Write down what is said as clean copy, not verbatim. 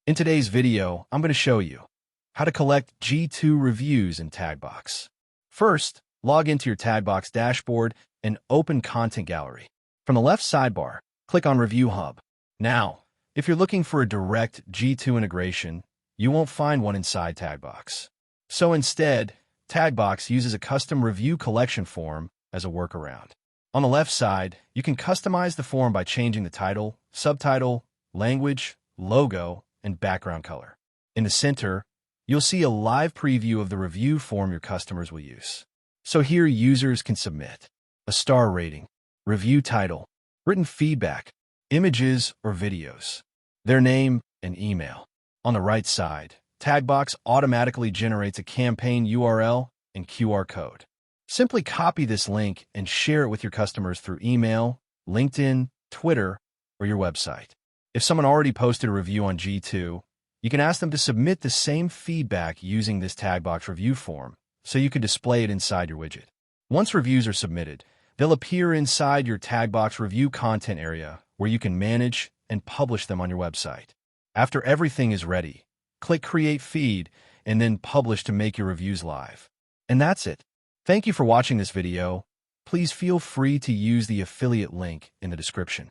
In today's video, I'm going to show you how to collect G2 reviews in Taggbox. First, log into your Taggbox dashboard and open Content Gallery. From the left sidebar, click on Review Hub. Now, if you're looking for a direct G2 integration, you won't find one inside Taggbox. So instead, Taggbox uses a custom review collection form as a workaround. On the left side, you can customize the form by changing the title, subtitle, language, logo, and background color. In the center, you'll see a live preview of the review form your customers will use. So here users can submit a star rating, review title, written feedback, images or videos, their name, and email. On the right side, Taggbox automatically generates a campaign URL and QR code. Simply copy this link and share it with your customers through email, LinkedIn, Twitter, or your website. If someone already posted a review on G2, you can ask them to submit the same feedback using this Taggbox review form, so you can display it inside your widget. Once reviews are submitted, they'll appear inside your Taggbox review content area where you can manage and publish them on your website. After everything is ready, click Create Feed and then Publish to make your reviews live. And that's it. Thank you for watching this video. Please feel free to use the affiliate link in the description.